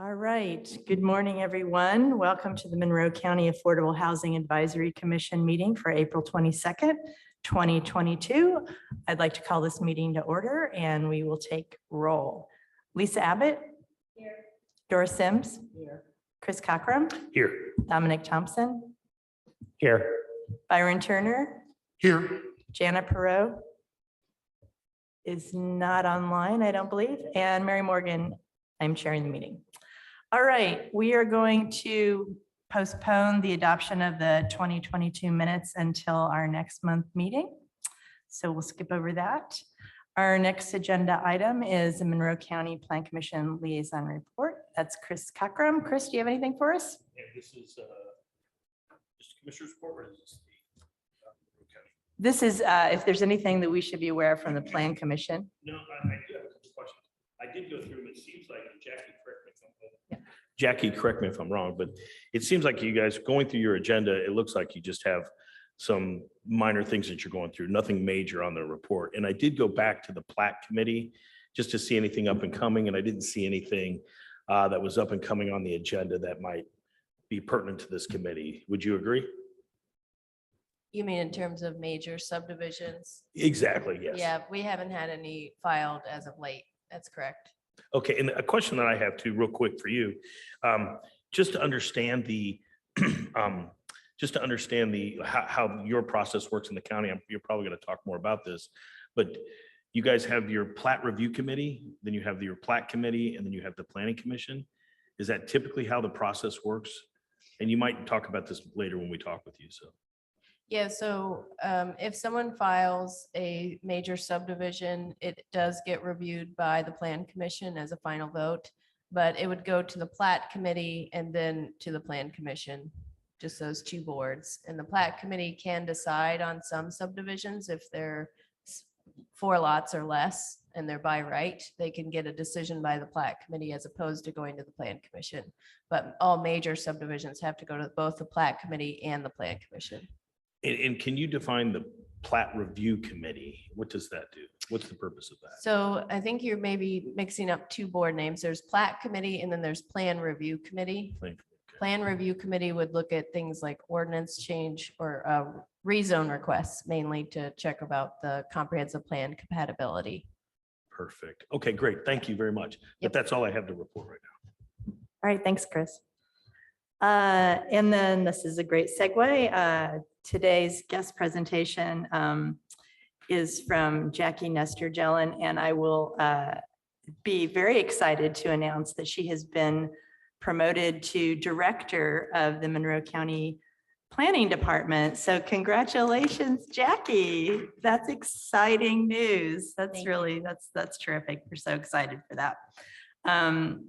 All right. Good morning, everyone. Welcome to the Monroe County Affordable Housing Advisory Commission meeting for April 22nd, 2022. I'd like to call this meeting to order and we will take roll. Lisa Abbott. Here. Doris Sims. Here. Chris Cockrum. Here. Dominic Thompson. Here. Byron Turner. Here. Jana Perot is not online, I don't believe. And Mary Morgan, I'm chairing the meeting. All right, we are going to postpone the adoption of the 2022 minutes until our next month meeting. So we'll skip over that. Our next agenda item is the Monroe County Plan Commission Liaison Report. That's Chris Cockrum. Chris, do you have anything for us? Yeah, this is just Commissioner's report, or is this the This is if there's anything that we should be aware of from the Plan Commission. No, I do have a couple questions. I did go through them. It seems like Jackie, correct me if I'm wrong, but it seems like you guys going through your agenda, it looks like you just have some minor things that you're going through, nothing major on the report. And I did go back to the Plat Committee just to see anything up and coming, and I didn't see anything that was up and coming on the agenda that might be pertinent to this committee. Would you agree? You mean in terms of major subdivisions? Exactly, yes. Yeah, we haven't had any filed as of late. That's correct. Okay, and a question that I have too, real quick for you, just to understand the, how your process works in the county. You're probably going to talk more about this, but you guys have your plat review committee, then you have your plat committee, and then you have the planning commission. Is that typically how the process works? And you might talk about this later when we talk with you. So. Yeah, so if someone files a major subdivision, it does get reviewed by the Plan Commission as a final vote, but it would go to the Plat Committee and then to the Plan Commission, just those two boards. And the Plat Committee can decide on some subdivisions if they're 4 lots or less and they're by right, they can get a decision by the Plat Committee as opposed to going to the Plan Commission. But all major subdivisions have to go to both the Plat Committee and the Plan Commission. And can you define the plat review committee? What does that do? What's the purpose of that? So I think you're maybe mixing up 2 board names. There's Plat Committee and then there's Plan Review Committee. Plan Review Committee would look at things like ordinance change or rezone requests, mainly to check about the comprehensive plan compatibility. Perfect. Okay, great. Thank you very much. But that's all I have to report right now. All right, thanks, Chris. And then this is a great segue. Today's guest presentation is from Jackie Nestor-Jelen, and I will be very excited to announce that she has been promoted to Director of the Monroe County Planning Department. So congratulations, Jackie. That's exciting news. That's that's terrific. We're so excited for that.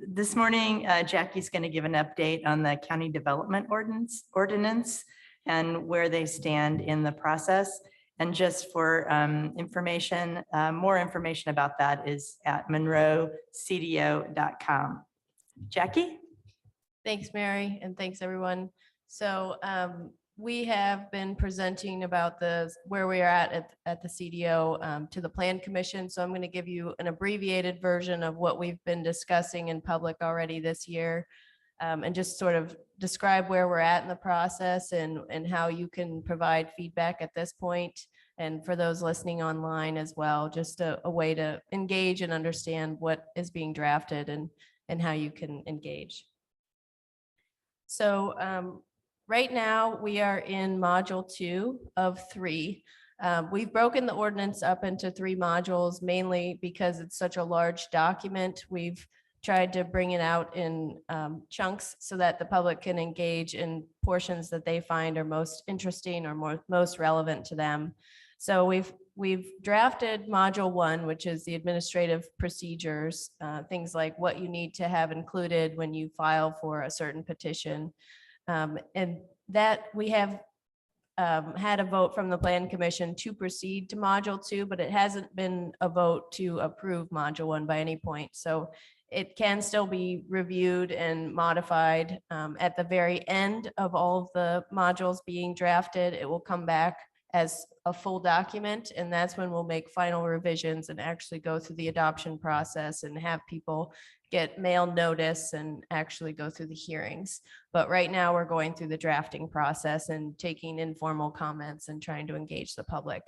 This morning, Jackie's going to give an update on the county development ordinance and where they stand in the process. And just for information, more information about that is at monroecdo.com. Jackie? Thanks, Mary, and thanks, everyone. So we have been presenting about where we are at the CDO to the Plan Commission. So I'm going to give you an abbreviated version of what we've been discussing in public already this year, and just sort of describe where we're at in the process and how you can provide feedback at this point. And for those listening online as well, just a way to engage and understand what is being drafted and how you can engage. So right now we are in module 2 of 3. We've broken the ordinance up into 3 modules, mainly because it's such a large document. We've tried to bring it out in chunks so that the public can engage in portions that they find are most interesting or most relevant to them. So we've drafted module 1, which is the administrative procedures, things like what you need to have included when you file for a certain petition. And that we have had a vote from the Plan Commission to proceed to module 2, but it hasn't been a vote to approve module 1 by any point. So it can still be reviewed and modified. At the very end of all of the modules being drafted, it will come back as a full document, and that's when we'll make final revisions and actually go through the adoption process and have people get mail notice and actually go through the hearings. But right now, we're going through the drafting process and taking informal comments and trying to engage the public.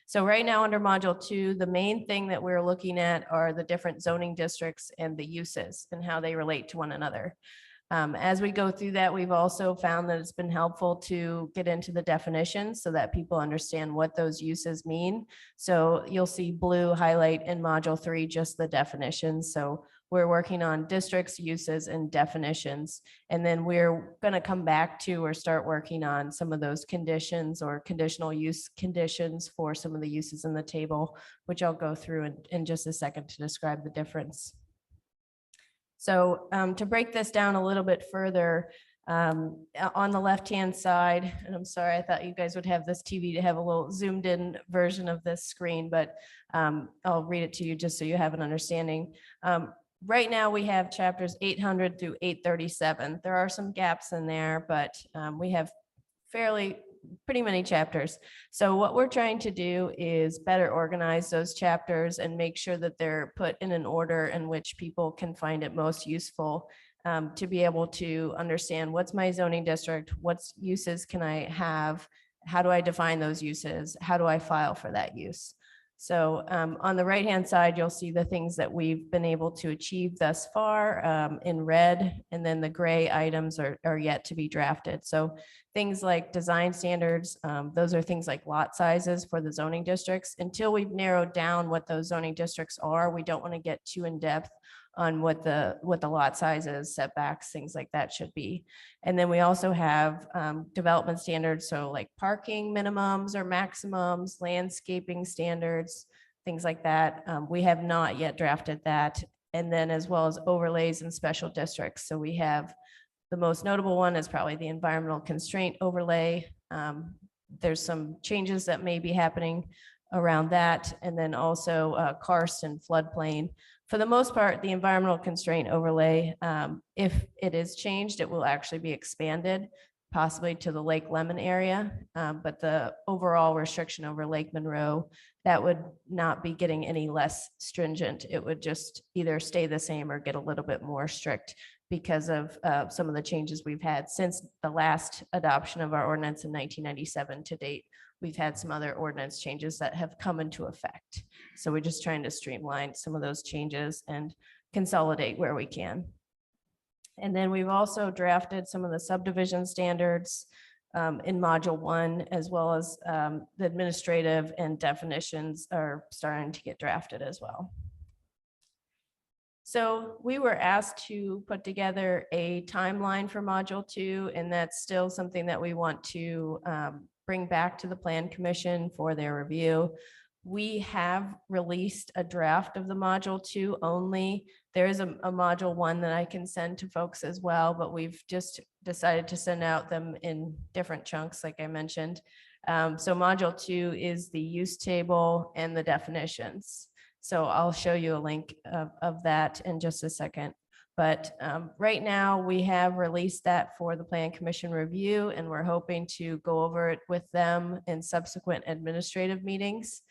So right now, under Module 2, the main thing that we're looking at are the different zoning districts and the uses and how they relate to one another. As we go through that, we've also found that it's been helpful to get into the definitions so that people understand what those uses mean. So you'll see blue highlight in Module 3, just the definitions. So we're working on districts, uses, and definitions. And then we're going to come back to or start working on some of those conditions or conditional use conditions for some of the uses in the table, which I'll go through in just a second to describe the difference. So to break this down a little bit further, on the left-hand side, and I'm sorry, I thought you guys would have this TV to have a little zoomed in version of this screen, but I'll read it to you just so you have an understanding. Right now, we have chapters 800 through 837. There are some gaps in there, but we have pretty many chapters. So what we're trying to do is better organize those chapters and make sure that they're put in an order in which people can find it most useful to be able to understand what's my zoning district, what uses can I have, how do I define those uses, how do I file for that use. So on the right-hand side, you'll see the things that we've been able to achieve thus far in red, and then the gray items are yet to be drafted. So things like design standards, those are things like lot sizes for the zoning districts. Until we've narrowed down what those zoning districts are, we don't want to get too in depth on what the lot sizes, setbacks, things like that should be. And then we also have development standards, so like parking minimums or maximums, landscaping standards, things like that. We have not yet drafted that. And then as well as overlays and special districts. So we have the most notable one is probably the environmental constraint overlay. There's some changes that may be happening around that. And then also karst and floodplain. For the most part, the environmental constraint overlay, if it is changed, it will actually be expanded, possibly to the Lake Lemon area. But the overall restriction over Lake Monroe, that would not be getting any less stringent. It would just either stay the same or get a little bit more strict because of some of the changes we've had since the last adoption of our ordinance in 1997 to date. We've had some other ordinance changes that have come into effect. So we're just trying to streamline some of those changes and consolidate where we can. And then we've also drafted some of the subdivision standards in Module 1, as well as the administrative and definitions are starting to get drafted as well. So we were asked to put together a timeline for Module 2, and that's still something that we want to bring back to the Plan Commission for their review. We have released a draft of the Module 2 only. There is a Module 1 that I can send to folks as well, but we've just decided to send out them in different chunks, like I mentioned. So Module 2 is the use table and the definitions. So I'll show you a link of that in just a second. But right now we have released that for the Plan Commission review, and we're hoping to go over it with them in subsequent administrative meetings.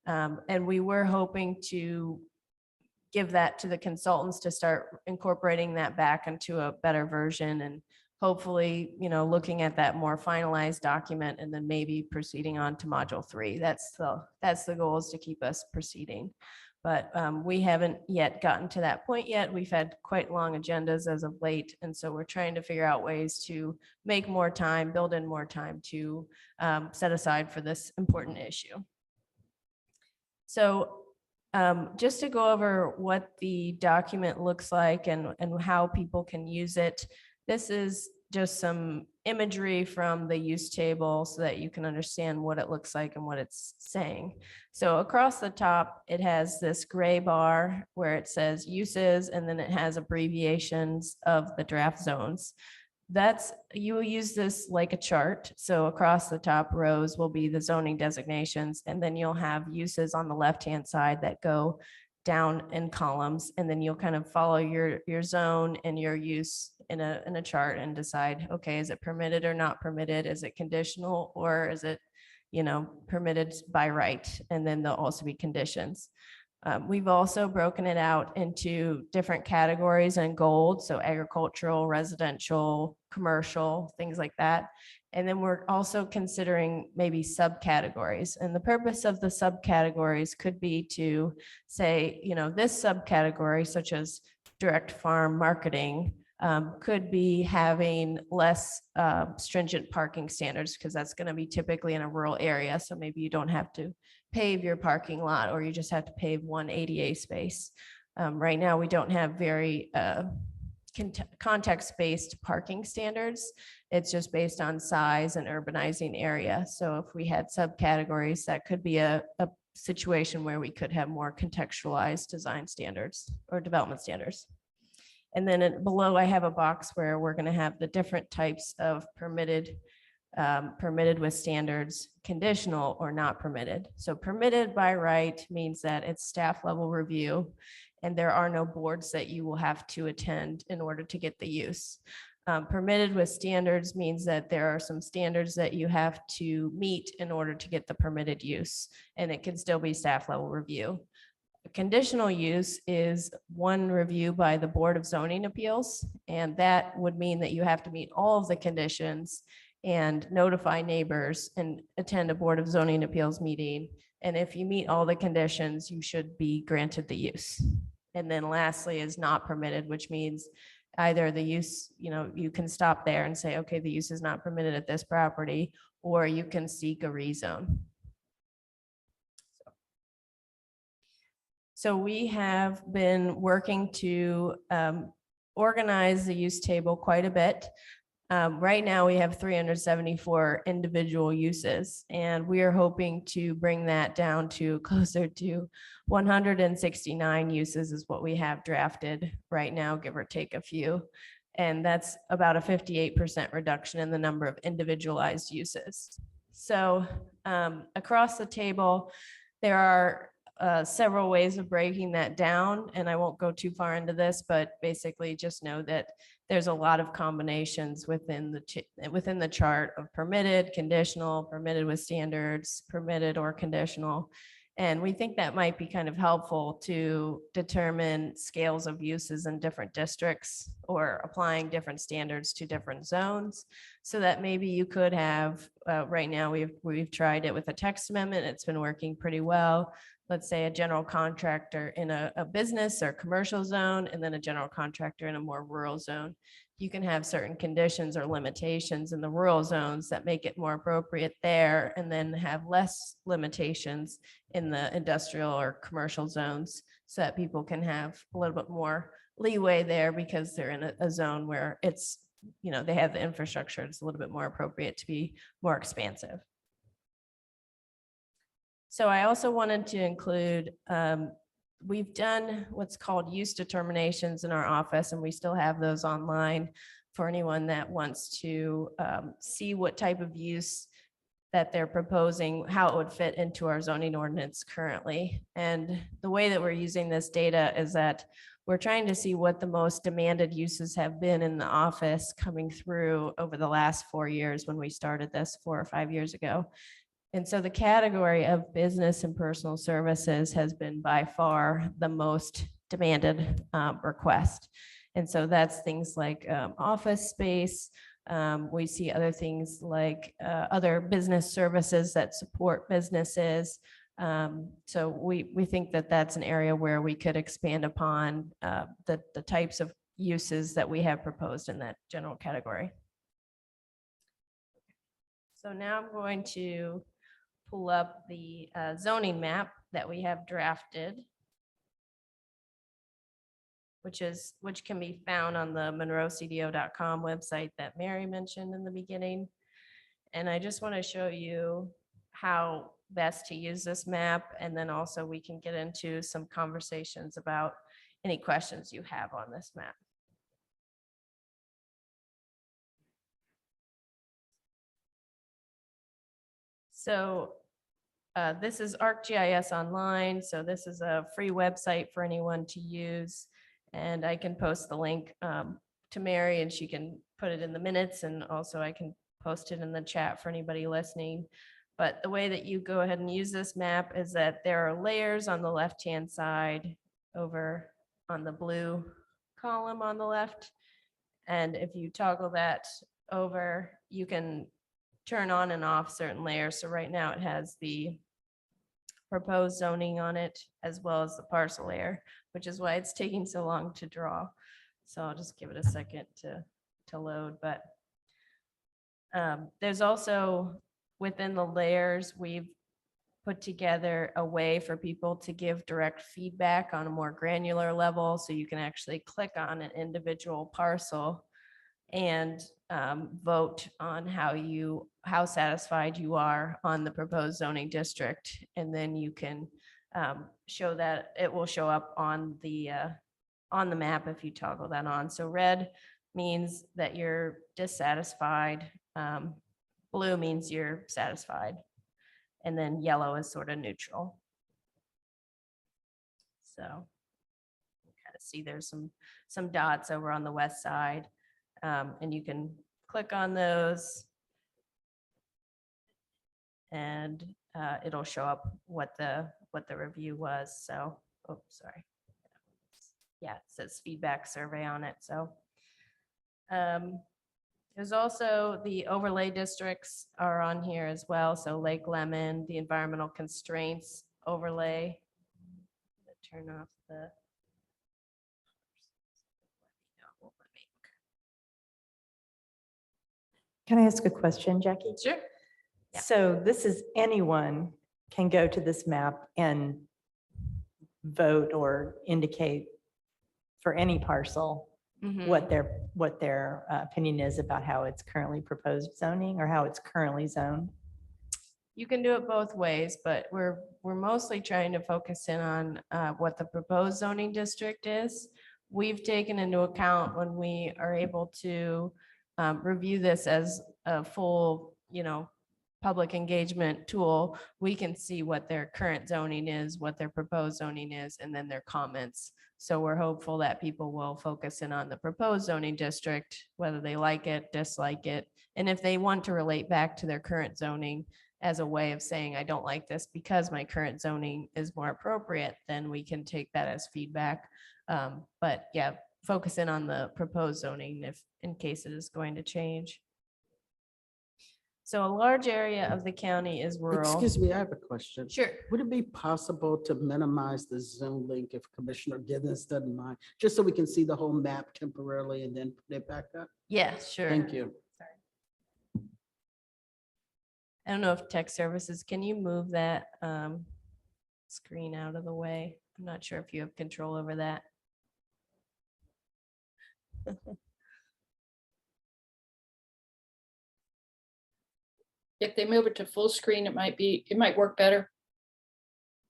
And we were hoping to give that to the consultants to start incorporating that back into a better version and hopefully, looking at that more finalized document and then maybe proceeding on to Module 3. That's the goal, is to keep us proceeding. But we haven't yet gotten to that point yet. We've had quite long agendas as of late. And so we're trying to figure out ways to make more time, build in more time to set aside for this important issue. So just to go over what the document looks like and how people can use it, this is just some imagery from the use table so that you can understand what it looks like and what it's saying. So across the top, it has this gray bar where it says uses, and then it has abbreviations of the draft zones. You will use this like a chart. So across the top rows will be the zoning designations, and then you'll have uses on the left-hand side that go down in columns, and then you'll kind of follow your zone and your use in a chart and decide, okay, is it permitted or not permitted? Is it conditional, or is it, permitted by right? And then there'll also be conditions. We've also broken it out into different categories and gold, so agricultural, residential, commercial, things like that. And then we're also considering maybe subcategories. And the purpose of the subcategories could be to say, this subcategory, such as direct farm marketing, could be having less stringent parking standards because that's going to be typically in a rural area. So maybe you don't have to pave your parking lot, or you just have to pave one ADA space. Right now, we don't have very context-based parking standards. It's just based on size and urbanizing area. So if we had subcategories, that could be a situation where we could have more contextualized design standards or development standards. And then below, I have a box where we're going to have the different types of permitted with standards, conditional or not permitted. So permitted by right means that it's staff level review, and there are no boards that you will have to attend in order to get the use. Permitted with standards means that there are some standards that you have to meet in order to get the permitted use, and it can still be staff level review. A conditional use is one review by the Board of Zoning Appeals, and that would mean that you have to meet all of the conditions and notify neighbors and attend a Board of Zoning Appeals meeting. And if you meet all the conditions, you should be granted the use. And then lastly is not permitted, which means either the use, you can stop there and say, okay, the use is not permitted at this property, or you can seek a rezone. So we have been working to organize the use table quite a bit. Right now, we have 374 individual uses, and we are hoping to bring that down to closer to 169 uses is what we have drafted right now, give or take a few. And that's about a 58% reduction in the number of individualized uses. So across the table, there are several ways of breaking that down, and I won't go too far into this, but basically just know that there's a lot of combinations within the chart of permitted, conditional, permitted with standards, permitted or conditional. And we think that might be kind of helpful to determine scales of uses in different districts or applying different standards to different zones, so that maybe you could have, right now we've tried it with a text amendment. It's been working pretty well. Let's say a general contractor in a business or commercial zone, and then a general contractor in a more rural zone. You can have certain conditions or limitations in the rural zones that make it more appropriate there, and then have less limitations in the industrial or commercial zones, so that people can have a little bit more leeway there because they're in a zone where it's, they have the infrastructure. It's a little bit more appropriate to be more expansive. So I also wanted to include, we've done what's called use determinations in our office, and we still have those online for anyone that wants to see what type of use that they're proposing, how it would fit into our zoning ordinance currently. And the way that we're using this data is that we're trying to see what the most demanded uses have been in the office coming through over the last 4 years when we started this 4 or 5 years ago. And so the category of business and personal services has been by far the most demanded request. And so that's things like office space. We see other things like other business services that support businesses. So we think that that's an area where we could expand upon the types of uses that we have proposed in that general category. So now I'm going to pull up the zoning map that we have drafted, which can be found on the monroecdo.com website that Mary mentioned in the beginning. And I just want to show you how best to use this map, and then also we can get into some conversations about any questions you have on this map. So this is ArcGIS Online. So this is a free website for anyone to use. And I can post the link to Mary, and she can put it in the minutes. And also I can post it in the chat for anybody listening. But the way that you go ahead and use this map is that there are layers on the left-hand side over on the blue column on the left. And if you toggle that over, you can turn on and off certain layers. So right now it has the proposed zoning on it as well as the parcel layer, which is why it's taking so long to draw. So I'll just give it a second to load, but there's also within the layers, we've put together a way for people to give direct feedback on a more granular level. So you can actually click on an individual parcel and vote on how satisfied you are on the proposed zoning district. And then you can show that it will show up on the map if you toggle that on. So red means that you're dissatisfied. Blue means you're satisfied. And then yellow is sort of neutral. So you kind of see there's some dots over on the west side. And you can click on those and it'll show up what the review was. So, oh, sorry. Yeah, it says feedback survey on it. So there's also the overlay districts are on here as well. So Lake Lemon, the environmental constraints overlay. Turn off the. Can I ask a question, Jackie? Sure. Yeah. So this is anyone can go to this map and vote or indicate for any parcel Mhm. what their opinion is about how it's currently proposed zoning or how it's currently zoned. You can do it both ways, but we're mostly trying to focus in on what the proposed zoning district is. We've taken into account when we are able to review this as a full, public engagement tool, we can see what their current zoning is, what their proposed zoning is, and then their comments. So we're hopeful that people will focus in on the proposed zoning district, whether they like it, dislike it. And if they want to relate back to their current zoning as a way of saying, I don't like this because my current zoning is more appropriate, then we can take that as feedback. But yeah, focus in on the proposed zoning if in case it is going to change. So a large area of the county is rural. Excuse me, I have a question. Sure. Would it be possible to minimize the Zoom link if Commissioner Givens doesn't mind? Just so we can see the whole map temporarily and then put it back up? Yeah, sure. Thank you. I don't know if tech services, can you move that screen out of the way? I'm not sure if you have control over that. If they move it to full screen, it might work better.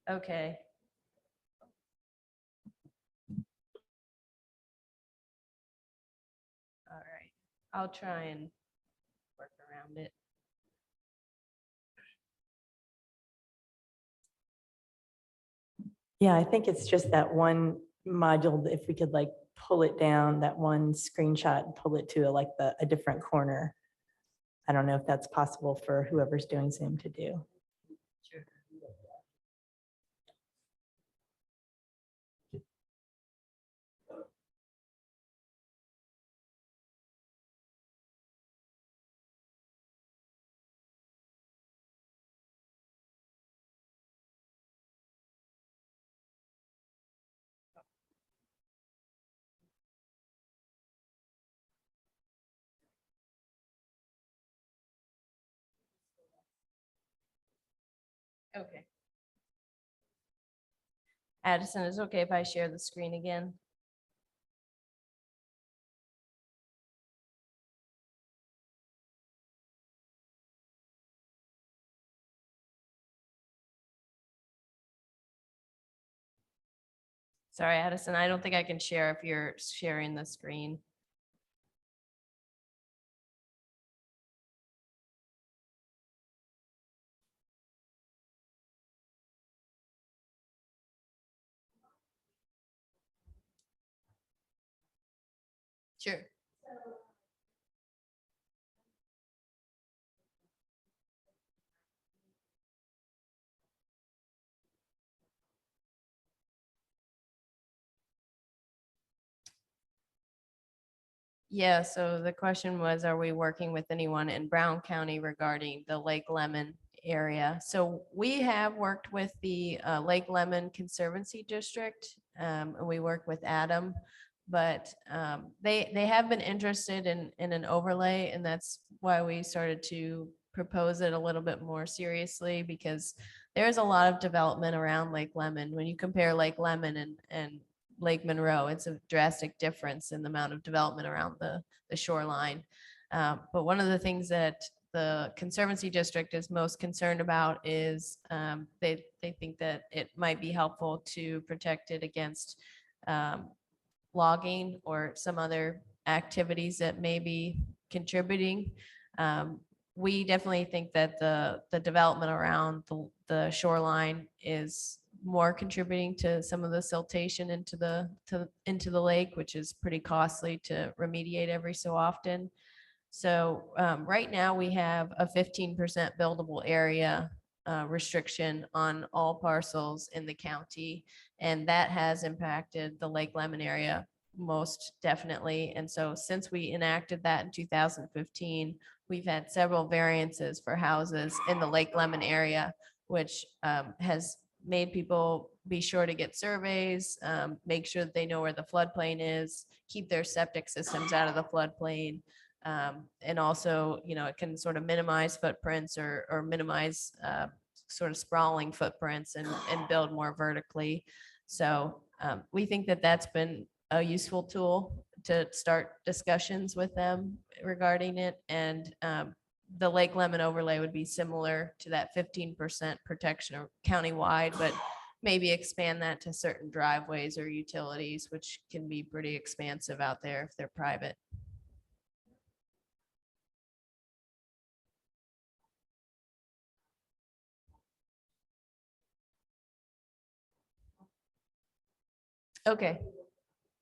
Okay. All right, I'll try and work around it. Yeah, I think it's just that one module, if we could like pull it down, that one screenshot, and pull it to like a different corner. I don't know if that's possible for whoever's doing Zoom to do. Okay. Addison, is it okay if I share the screen again? Sorry, Addison, I don't think I can share if you're sharing the screen. Sure. Yeah, so the question was, are we working with anyone in Brown County regarding the Lake Lemon area? So we have worked with the Lake Lemon Conservancy District, and we work with Adam. But they have been interested in an overlay, and that's why we started to propose it a little bit more seriously, because there's a lot of development around Lake Lemon. When you compare Lake Lemon and Lake Monroe, it's a drastic difference in the amount of development around the shoreline. But one of the things that the Conservancy District is most concerned about is they think that it might be helpful to protect it against logging or some other activities that may be contributing. We definitely think that the development around the shoreline is more contributing to some of the siltation into the lake, which is pretty costly to remediate every so often. So right now we have a 15% buildable area restriction on all parcels in the county, and that has impacted the Lake Lemon area most definitely. And so since we enacted that in 2015, we've had several variances for houses in the Lake Lemon area, which has made people be sure to get surveys, make sure that they know where the floodplain is, keep their septic systems out of the floodplain. And also, it can sort of minimize footprints or minimize sort of sprawling footprints and build more vertically. So we think that that's been a useful tool to start discussions with them regarding it. And the Lake Lemon overlay would be similar to that 15% protection countywide, but maybe expand that to certain driveways or utilities, which can be pretty expansive out there if they're private. Okay.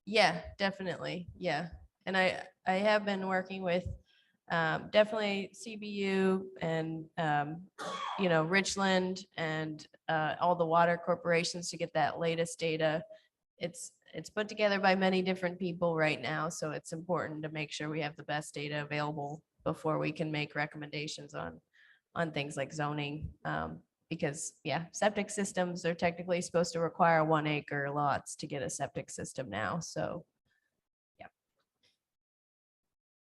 Yeah, definitely. Yeah. And I have been working with definitely CBU and, Richland and all the water corporations to get that latest data. It's put together by many different people right now, so it's important to make sure we have the best data available before we can make recommendations on things like zoning. Because septic systems are technically supposed to require 1 acre lots to get a septic system now. So, yeah.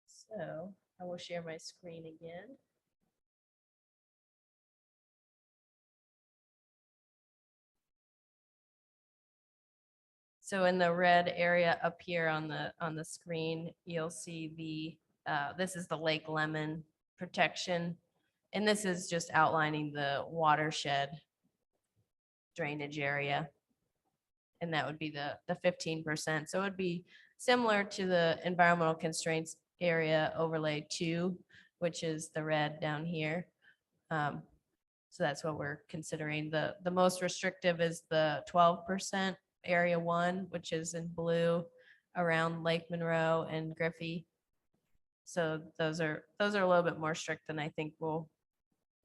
So I will share my screen again. So in the red area up here on the screen, you'll see this is the Lake Lemon protection. And this is just outlining the watershed drainage area. And that would be the 15%. So it would be similar to the environmental constraints area overlay 2, which is the red down here. So that's what we're considering. The most restrictive is the 12% area 1, which is in blue around Lake Monroe and Griffey. So those are a little bit more strict than I think we'll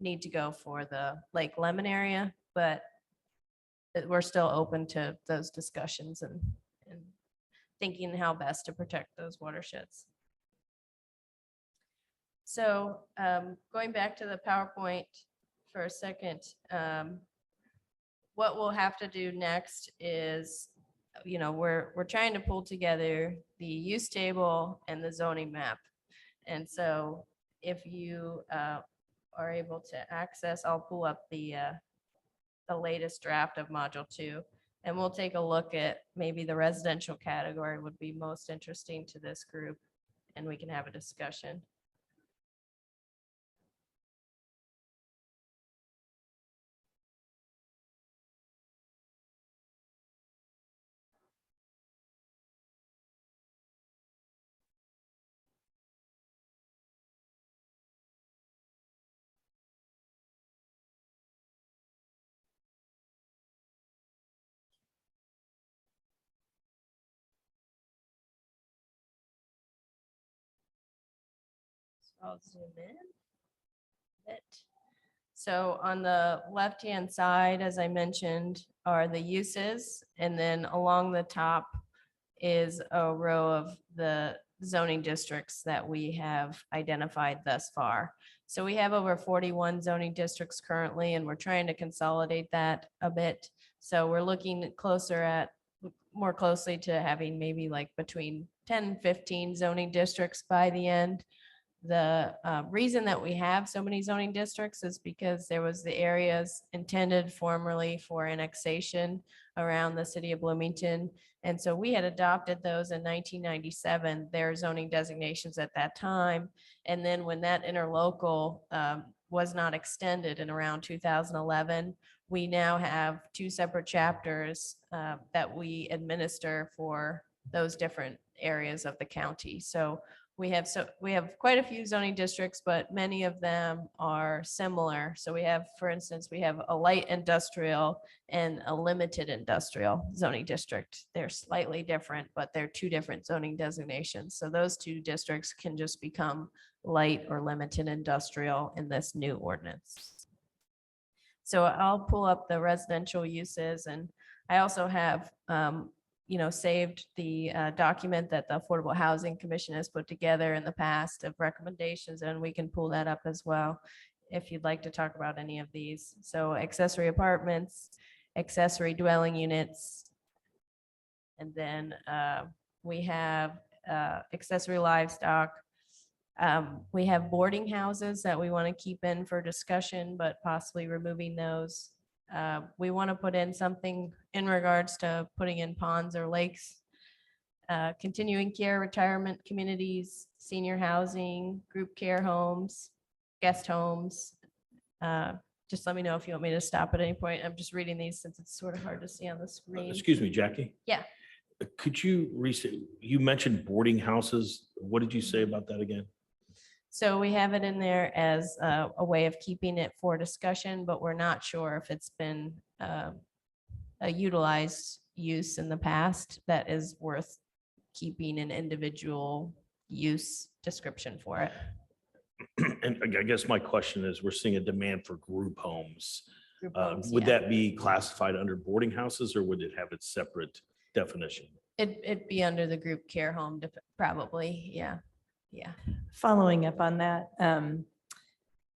need to go for the Lake Lemon area, but we're still open to those discussions and thinking how best to protect those watersheds. So going back to the PowerPoint for a second, what we'll have to do next is, we're trying to pull together the use table and the zoning map. And so if you are able to access, I'll pull up the latest draft of module 2, and we'll take a look at maybe the residential category would be most interesting to this group, and we can have a discussion. I'll zoom in a bit. So on the left-hand side, as I mentioned, are the uses, and then along the top is a row of the zoning districts that we have identified thus far. So we have over 41 zoning districts currently, and we're trying to consolidate that a bit. So we're looking more closely to having maybe like between 10 and 15 zoning districts by the end. The reason that we have so many zoning districts is because there was the areas intended formerly for annexation around the city of Bloomington. And so we had adopted those in 1997, their zoning designations at that time. And then when that interlocal was not extended in around 2011, we now have two separate chapters that we administer for those different areas of the county. So we have quite a few zoning districts, but many of them are similar. So we have, for instance, we have a light industrial and a limited industrial zoning district. They're slightly different, but they're two different zoning designations. So those two districts can just become light or limited industrial in this new ordinance. So I'll pull up the residential uses, and I also have saved the document that the Affordable Housing Commission has put together in the past of recommendations, and we can pull that up as well if you'd like to talk about any of these. So accessory apartments, accessory dwelling units, and then we have accessory livestock. We have boarding houses that we want to keep in for discussion, but possibly removing those. We want to put in something in regards to putting in ponds or lakes, continuing care, retirement communities, senior housing, group care homes, guest homes. Just let me know if you want me to stop at any point. I'm just reading these since it's sort of hard to see on the screen. Excuse me, Jackie? Yeah. Could you restate, you mentioned boarding houses. What did you say about that again? So we have it in there as a way of keeping it for discussion, but we're not sure if it's been a utilized use in the past that is worth keeping an individual use description for it. And I guess my question is, we're seeing a demand for group homes. Group homes, Would yeah. that be classified under boarding houses, or would it have its separate definition? It'd be under the group care home, probably, yeah, yeah. Following up on that,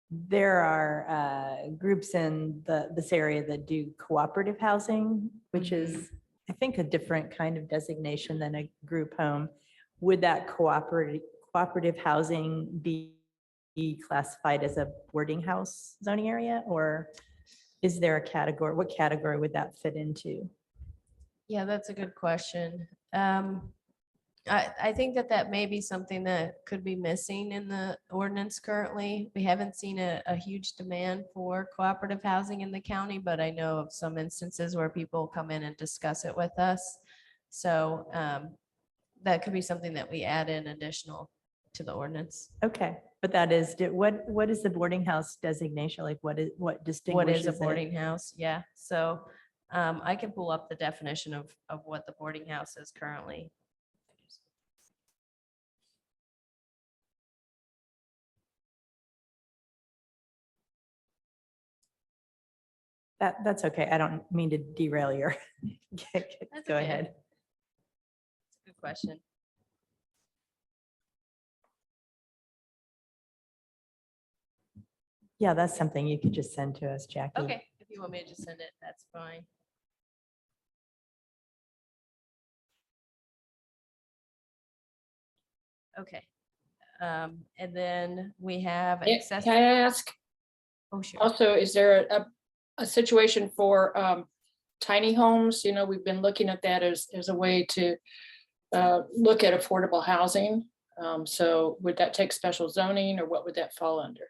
there are groups in this area that do cooperative housing, which is, I think, a different kind of designation than a group home. Would that cooperative housing be classified as a boarding house zoning area, or is there a category? What category would that fit into? Yeah, that's a good question. I think that may be something that could be missing in the ordinance currently. We haven't seen a huge demand for cooperative housing in the county, but I know of some instances where people come in and discuss it with us. So that could be something that we add in additional to the ordinance. Okay, but that is, what is the boarding house designation? Like what distinguishes What is a it? boarding house? Yeah, so I can pull up the definition of what the boarding house is currently. That's okay. I don't mean to derail your. That's Go okay. ahead. That's a good question. Yeah, that's something you could just send to us, Jackie. Okay, if you want me to just send it, that's fine. Okay. And then we have Can accessory. I ask Oh, sure. also, is there a situation for tiny homes? You know, we've been looking at that as a way to look at affordable housing. So would that take special zoning, or what would that fall under?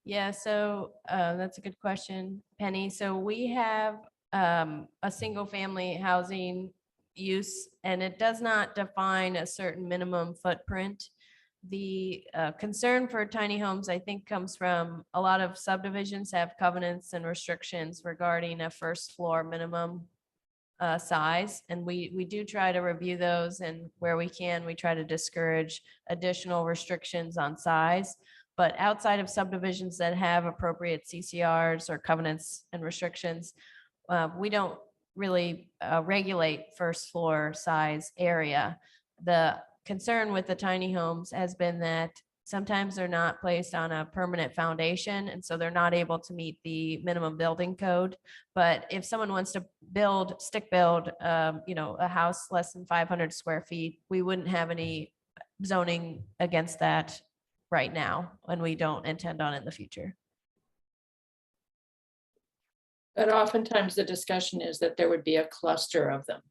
Yeah, so that's a good question, Penny. So we have a single family housing use, and it does not define a certain minimum footprint. The concern for tiny homes, I think, comes from a lot of subdivisions have covenants and restrictions regarding a first floor minimum size. And we do try to review those, and where we can, we try to discourage additional restrictions on size. But outside of subdivisions that have appropriate CCRs or covenants and restrictions, we don't really regulate first floor size area. The concern with the tiny homes has been that sometimes they're not placed on a permanent foundation, and so they're not able to meet the minimum building code. But if someone wants to stick build, a house less than 500 square feet, we wouldn't have any zoning against that right now, and we don't intend on it in the future. But oftentimes the discussion is that there would be a cluster of them.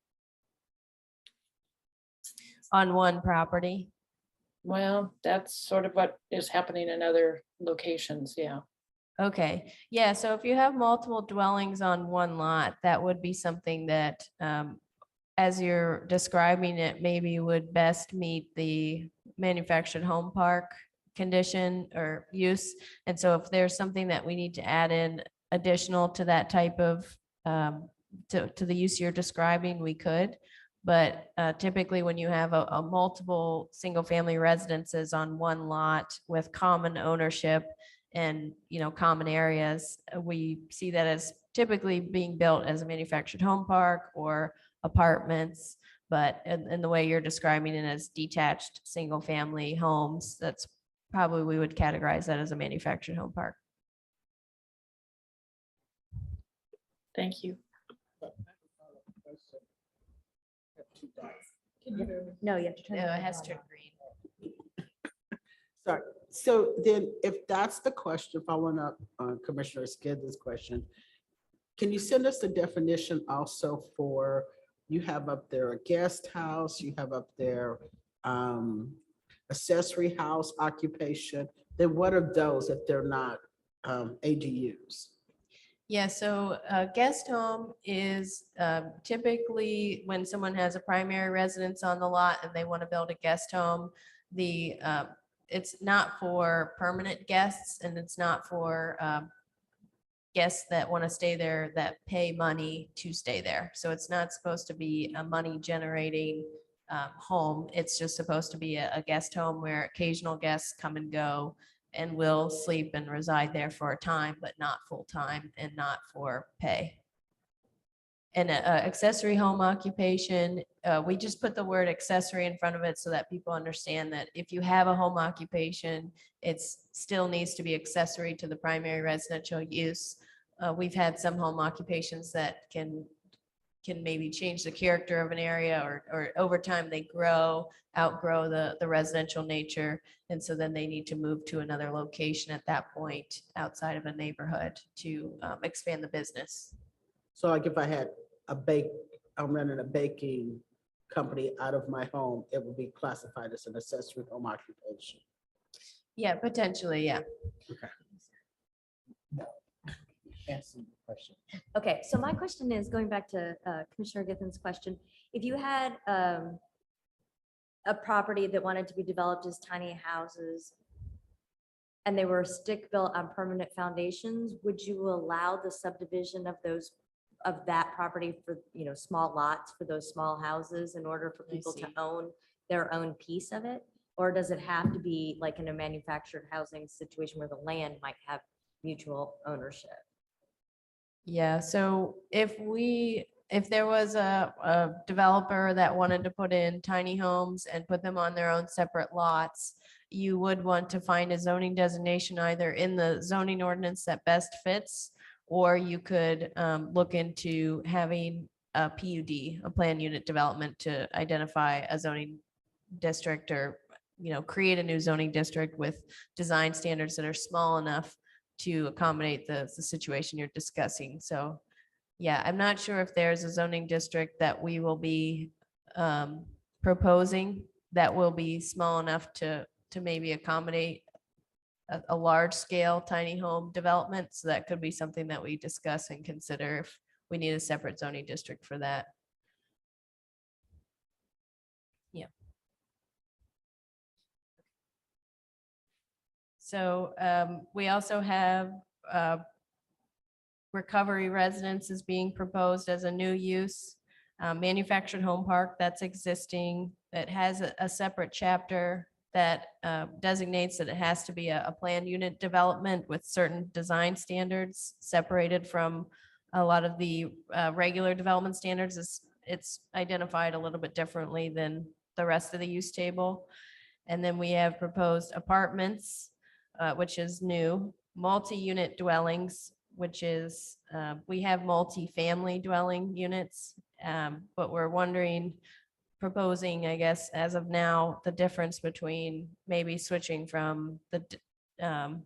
On one property. Well, that's sort of what is happening in other locations, yeah. Okay, yeah, so if you have multiple dwellings on one lot, that would be something that, as you're describing it, maybe would best meet the manufactured home park condition or use. And so if there's something that we need to add in additional to that type of, to the use you're describing, we could. But typically, when you have a multiple single-family residences on one lot with common ownership and, common areas, we see that as typically being built as a manufactured home park or apartments. But in the way you're describing it as detached, single-family homes, that's probably, we would categorize that as a manufactured home park. Thank you. No, you have to turn. No, the it mic has on. turned green. Sorry. So then if that's the question, if I want to, Commissioner Giddens' question, can you send us the definition also for, you have up there a guest house, you have up there accessory house occupation, then what are those if they're not ADUs? Yeah, so a guest home is typically when someone has a primary residence on the lot and they want to build a guest home, it's not for permanent guests, and it's not for guests that want to stay there that pay money to stay there. So it's not supposed to be a money generating home. It's just supposed to be a guest home where occasional guests come and go and will sleep and reside there for a time, but not full time and not for pay. And accessory home occupation, we just put the word accessory in front of it so that people understand that if you have a home occupation, it still needs to be accessory to the primary residential use. We've had some home occupations that can maybe change the character of an area, or over time they outgrow the residential nature. And so then they need to move to another location at that point outside of a neighborhood to expand the business. So like if I had I'm running a baking company out of my home, it would be classified as an accessory home occupation. Yeah, potentially, yeah. Answer the question. Okay, so my question is, going back to Commissioner Gittens' question, if you had a property that wanted to be developed as tiny houses and they were stick built on permanent foundations, would you allow the subdivision of that property for, small lots for those small houses in order for I people to see. own their own piece of it? Or does it have to be like in a manufactured housing situation where the land might have mutual ownership? Yeah, so if there was a developer that wanted to put in tiny homes and put them on their own separate lots, you would want to find a zoning designation either in the zoning ordinance that best fits, or you could look into having a PUD, a planned unit development, to identify a zoning district, or, create a new zoning district with design standards that are small enough to accommodate the situation you're discussing. So, yeah, I'm not sure if there's a zoning district that we will be proposing that will be small enough to maybe accommodate a large scale tiny home development. So that could be something that we discuss and consider if we need a separate zoning district for that. Yeah. So we also have recovery residence is being proposed as a new use. Manufactured home park, that's existing. It has a separate chapter that designates that it has to be a planned unit development with certain design standards separated from a lot of the regular development standards. It's identified a little bit differently than the rest of the use table. And then we have proposed apartments, which is new, multi-unit dwellings, which is, we have multi-family dwelling units. But we're wondering, proposing, I guess, as of now, the difference between maybe switching from the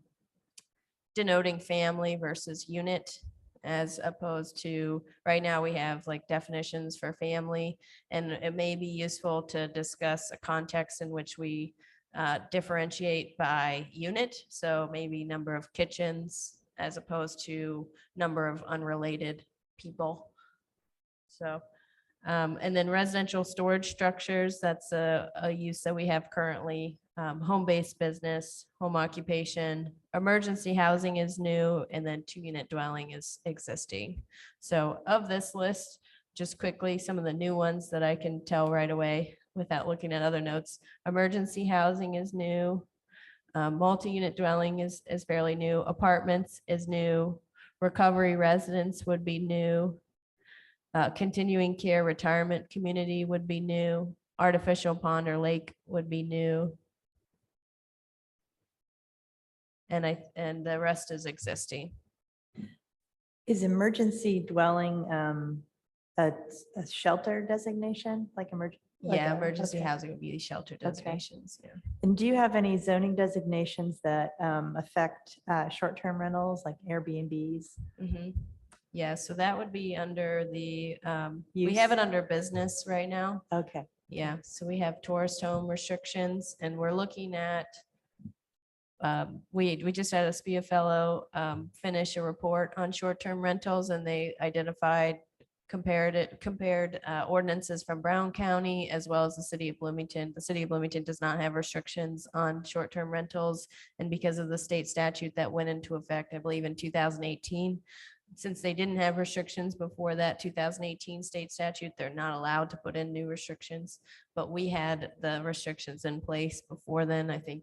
denoting family versus unit, as opposed to, right now we have like definitions for family, and it may be useful to discuss a context in which we differentiate by unit. So maybe number of kitchens as opposed to number of unrelated people. So, and then residential storage structures, that's a use that we have currently. Home-based business, home occupation, emergency housing is new, and then 2-unit dwelling is existing. So of this list, just quickly, some of the new ones that I can tell right away without looking at other notes. Emergency housing is new. Multi-unit dwelling is fairly new. Apartments is new. Recovery residence would be new. Continuing care retirement community would be new. Artificial pond or lake would be new. And the rest is existing. Is emergency dwelling a shelter designation, like emergency? Yeah, emergency housing would be shelter designations. Yeah. And do you have any zoning designations that affect short-term rentals, like Airbnbs? Mhm. Yeah, so that would be under the, we Use. have it under business right now. Okay, Yeah, so we have tourist home restrictions, and we're looking at, we just had a SPIA fellow finish a report on short-term rentals, and they identified, compared ordinances from Brown County as well as the city of Bloomington. The city of Bloomington does not have restrictions on short-term rentals, and because of the state statute that went into effect, I believe in 2018, since they didn't have restrictions before that 2018 state statute, they're not allowed to put in new restrictions. But we had the restrictions in place before then. I think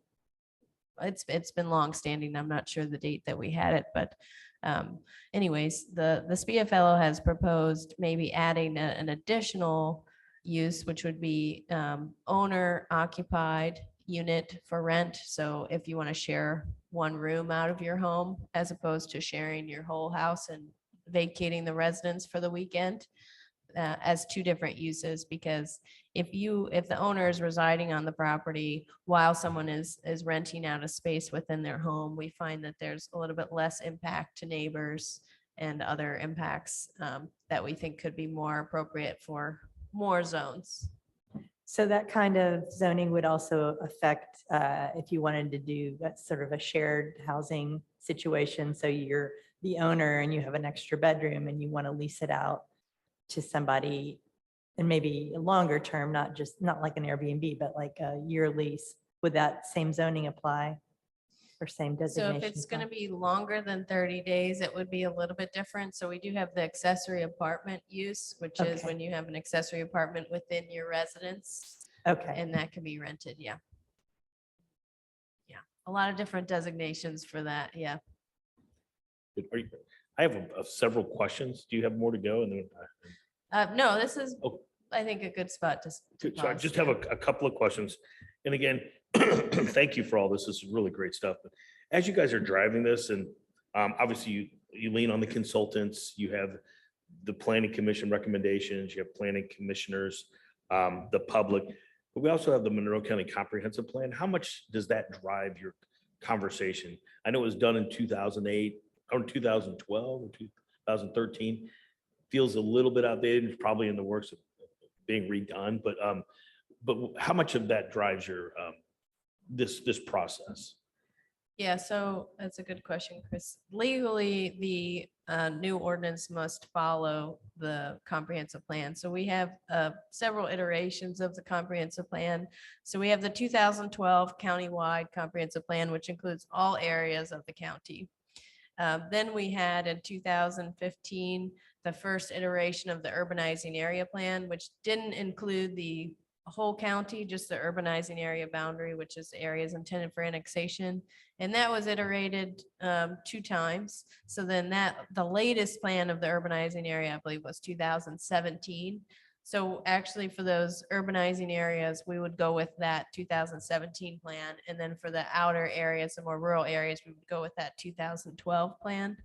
it's been long-standing. I'm not sure the date that we had it, but anyways, the SPIA fellow has proposed maybe adding an additional use, which would be owner occupied unit for rent. So if you want to share one room out of your home, as opposed to sharing your whole house and vacating the residence for the weekend, as two different uses. Because if the owner is residing on the property while someone is renting out a space within their home, we find that there's a little bit less impact to neighbors and other impacts that we think could be more appropriate for more zones. so that kind of zoning would also affect if you wanted to do that sort of a shared housing situation. So you're the owner and you have an extra bedroom and you want to lease it out to somebody, and maybe a longer term, not like an Airbnb, but like a year lease. Would that same zoning apply or same So designation? if it's going to be longer than 30 days, it would be a little bit different. So we do have the accessory apartment use, which is Okay. when you have an accessory apartment within your residence, Okay, and that can be rented. Yeah. Yeah, a lot of different designations for that. Yeah. I have several questions. Do you have more to go? And then No, this is, Oh. I think, a good spot to. so I pause, just yeah. have a couple of questions. And again, thank you for all this. This is really great stuff. But as you guys are driving this, and obviously you lean on the consultants, you have the planning commission recommendations, you have planning commissioners, the public, but we also have the Monroe County Comprehensive Plan. How much does that drive your conversation? I know it was done in 2008 or 2012 or 2013. Feels a little bit outdated. It's probably in the works of being redone, but how much of that drives your this process? Yeah, so that's a good question, Chris. Legally, the new ordinance must follow the comprehensive plan. So we have several iterations of the comprehensive plan. So we have the 2012 countywide comprehensive plan, which includes all areas of the county. Then we had in 2015, the first iteration of the urbanizing area plan, which didn't include the whole county, just the urbanizing area boundary, which is areas intended for annexation. And that was iterated 2 times. So then the latest plan of the urbanizing area, I believe, was 2017. So actually for those urbanizing areas, we would go with that 2017 plan. And then for the outer areas, the more rural areas, we would go with that 2012 plan.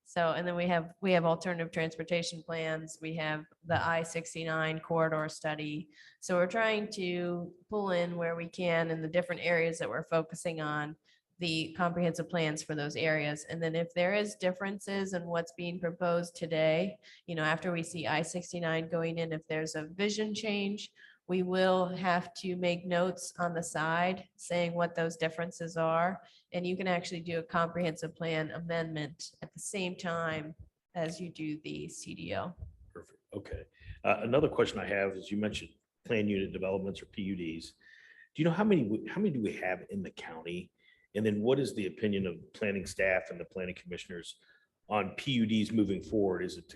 So, and then we have alternative transportation plans. We have the I-69 corridor study. So we're trying to pull in where we can in the different areas that we're focusing on the comprehensive plans for those areas. And then if there is differences in what's being proposed today, after we see I-69 going in, if there's a vision change, we will have to make notes on the side saying what those differences are. And you can actually do a comprehensive plan amendment at the same time as you do the CDO. Perfect. Okay. Another question I have is you mentioned plan unit developments or PUDs. Do you know how many do we have in the county? And then what is the opinion of planning staff and the planning commissioners on PUDs moving forward? Is it,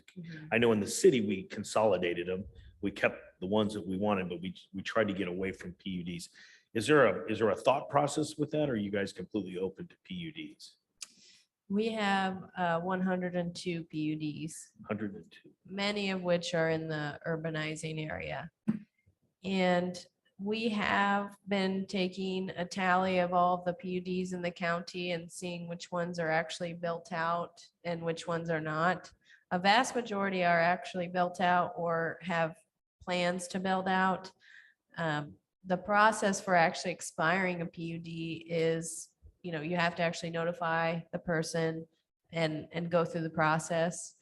I know in the city, we consolidated them. We kept the ones that we wanted, but we tried to get away from PUDs. Is there a thought process with that? Or are you guys completely open to PUDs? We have 102 PUDs, 102. many of which are in the urbanizing area. And we have been taking a tally of all the PUDs in the county and seeing which ones are actually built out and which ones are not. A vast majority are actually built out or have plans to build out. The process for actually expiring a PUD is, you have to actually notify the person and go through the process.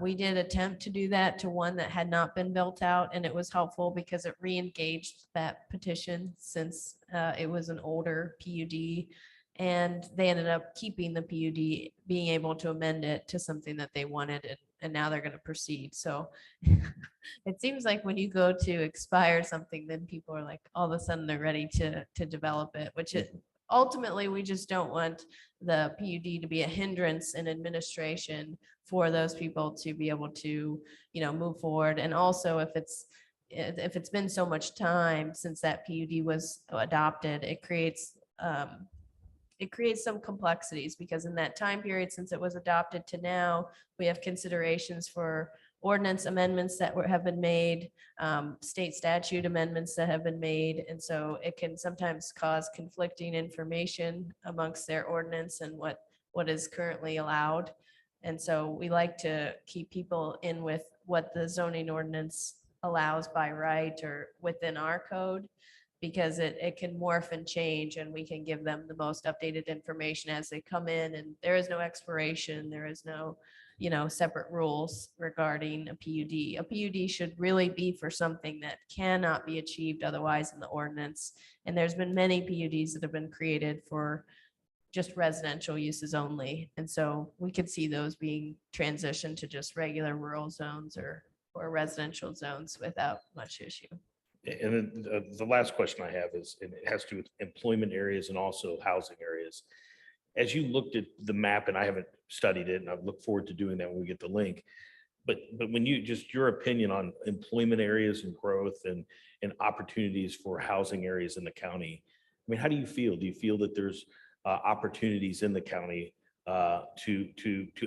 We did attempt to do that to one that had not been built out, and it was helpful because it re-engaged that petition since it was an older PUD, and they ended up keeping the PUD, being able to amend it to something that they wanted, and now they're going to proceed. So it seems like when you go to expire something, then people are like, all of a sudden they're ready to develop it, which ultimately, we just don't want the PUD to be a hindrance in administration for those people to be able to, move forward. And also, if it's been so much time since that PUD was adopted, it creates some complexities, because in that time period, since it was adopted to now, we have considerations for ordinance amendments that have been made, state statute amendments that have been made. And so it can sometimes cause conflicting information amongst their ordinance and what is currently allowed. And so we like to keep people in with what the zoning ordinance allows by right or within our code, because it can morph and change, and we can give them the most updated information as they come in, and there is no expiration, there is no separate rules regarding a PUD. A PUD should really be for something that cannot be achieved otherwise in the ordinance. And there's been many PUDs that have been created for just residential uses only. And so we could see those being transitioned to just regular rural zones or residential zones without much issue. And then the last question I have is, and it has to do with employment areas and also housing areas. As you looked at the map, and I haven't studied it, and I look forward to doing that when we get the link. But when just your opinion on employment areas and growth and opportunities for housing areas in the county, I mean, how do you feel? Do you feel that there's opportunities in the county to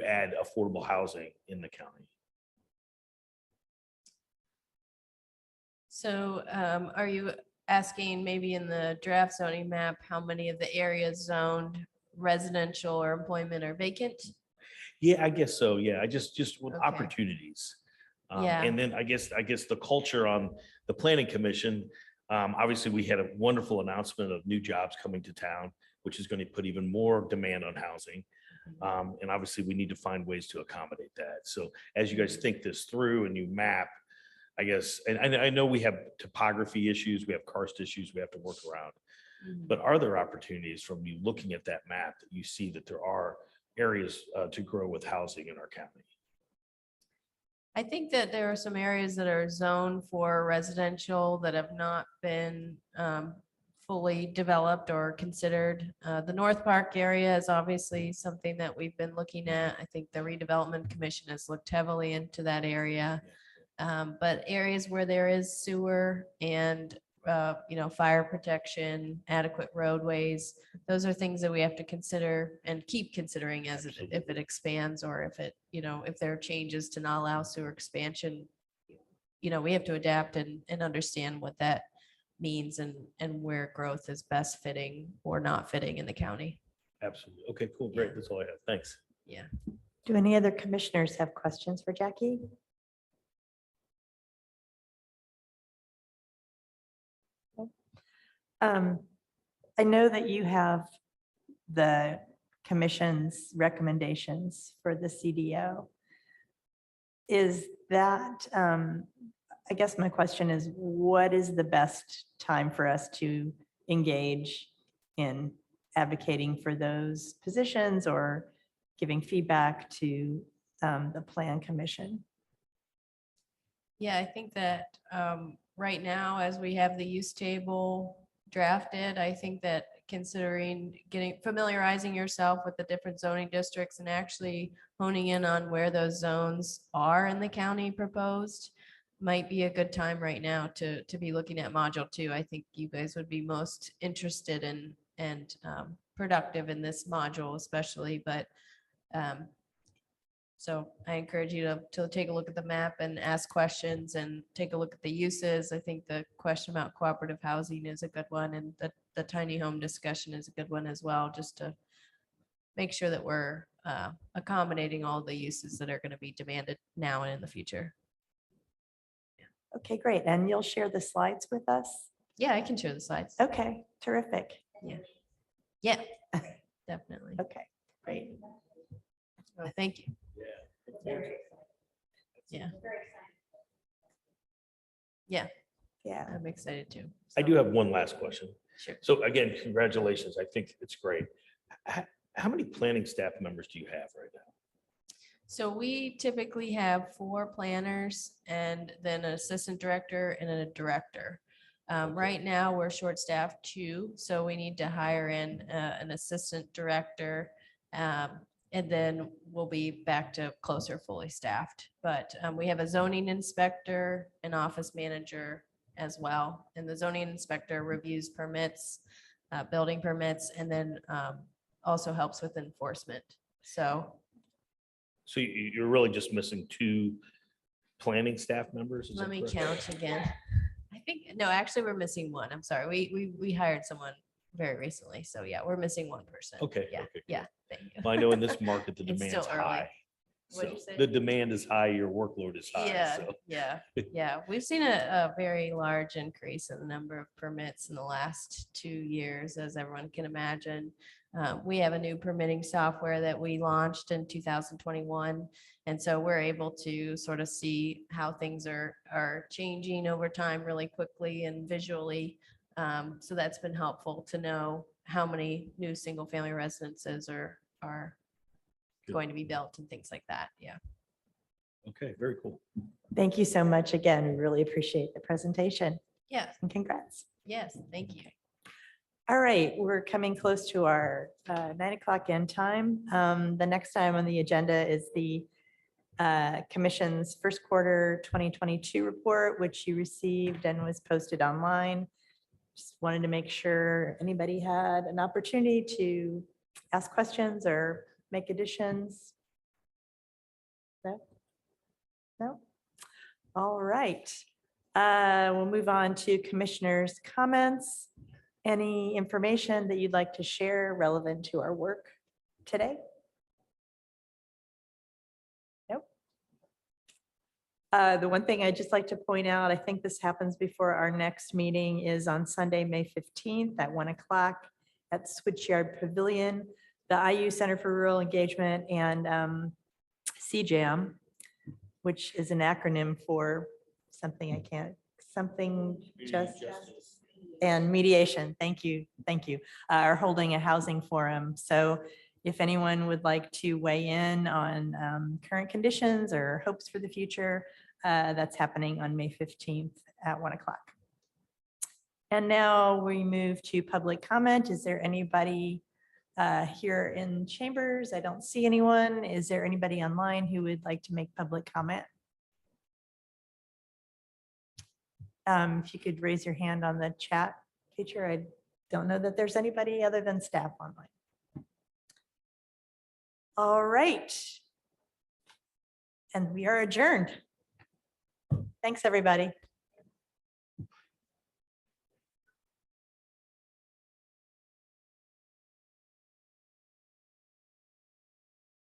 add affordable housing in the county? So are you asking maybe in the draft zoning map, how many of the areas zoned residential or employment are vacant? Yeah, I guess so. Yeah, I just with Okay. opportunities. Yeah. And then I guess the culture on the planning commission, obviously we had a wonderful announcement of new jobs coming to town, which is going to put even more demand on housing. And obviously we need to find ways to accommodate that. So as you guys think this through and you map, I guess, and I know we have topography issues, we have karst issues we have to work around. But are there opportunities from you looking at that map that you see that there are areas to grow with housing in our county? I think that there are some areas that are zoned for residential that have not been fully developed or considered. The North Park area is obviously something that we've been looking at. I think the Redevelopment Commission has looked heavily into that area. But areas where there is sewer and fire protection, adequate roadways, those are things that we have to consider and keep considering as if it expands, or if it, if there are changes to not allow sewer expansion we have to adapt and understand what that means and where growth is best fitting or not fitting in the county. Absolutely. Okay, cool. Great. That's all I have. Thanks. Yeah. Do any other commissioners have questions for Jackie? I know that you have the commission's recommendations for the CDO. Is that, I guess my question is, what is the best time for us to engage in advocating for those positions or giving feedback to the Plan Commission? Yeah, I think that right now, as we have the use table drafted, I think that considering familiarizing yourself with the different zoning districts and actually honing in on where those zones are in the county proposed might be a good time right now to be looking at module 2. I think you guys would be most interested in and productive in this module especially, but so I encourage you to take a look at the map and ask questions and take a look at the uses. I think the question about cooperative housing is a good one, and the tiny home discussion is a good one as well, just to make sure that we're accommodating all the uses that are going to be demanded now and in the future. Okay, great. And you'll share the slides with us? Yeah, I can share the slides. Okay, terrific. Yeah, definitely. Okay, great. Oh, thank you. Yeah. Yeah, Yeah. I'm excited too. I do have one last question. Sure. So again, congratulations. I think it's great. How many planning staff members do you have right now? So we typically have 4 planners and then an assistant director and a director. Right now, we're short-staffed 2, so we need to hire in an assistant director. And then we'll be back to closer fully staffed. But we have a zoning inspector, an office manager as well. And the zoning inspector reviews permits, building permits, and then also helps with enforcement. So You're really just missing 2 planning staff members? is let that me correct? count again. I think, no, actually, we're missing 1. I'm sorry. We hired someone very recently. So yeah, we're missing 1 person. Okay. Yeah, okay, yeah. Thank you. Well, I know in this market, the It's demand's still early. high. What'd So you say? the demand is high, your workload is high. Yeah, So yeah, yeah. We've seen a very large increase in the number of permits in the last 2 years, as everyone can imagine. We have a new permitting software that we launched in 2021. And so we're able to sort of see how things are changing over time really quickly and visually. So that's been helpful to know how many new single-family residences are Good. going to be built and things like that. Yeah. Okay, very cool. Thank you so much again. We really appreciate the presentation Yes, and congrats. yes, thank you. All right, we're coming close to our 9 o'clock end time. The next item on the agenda is the Commission's first quarter 2022 report, which you received and was posted online. Just wanted to make sure anybody had an opportunity to ask questions or make additions. No? No? All right. We'll move on to commissioners' comments. Any information that you'd like to share relevant to our work today? Nope. The one thing I'd just like to point out, I think this happens before our next meeting is on Sunday, May 15th at 1 o'clock at Switchyard Pavilion, the IU Center for Rural Engagement and CJAM, which is an acronym for something and mediation. Thank you. Thank you. Are holding a housing forum. So if anyone would like to weigh in on current conditions or hopes for the future, that's happening on May 15th at 1 o'clock. And now we move to public comment. Is there anybody here in chambers? I don't see anyone. Is there anybody online who would like to make public comment? If you could raise your hand on the chat feature. I don't know that there's anybody other than staff online. All right. And we are adjourned. Thanks, everybody.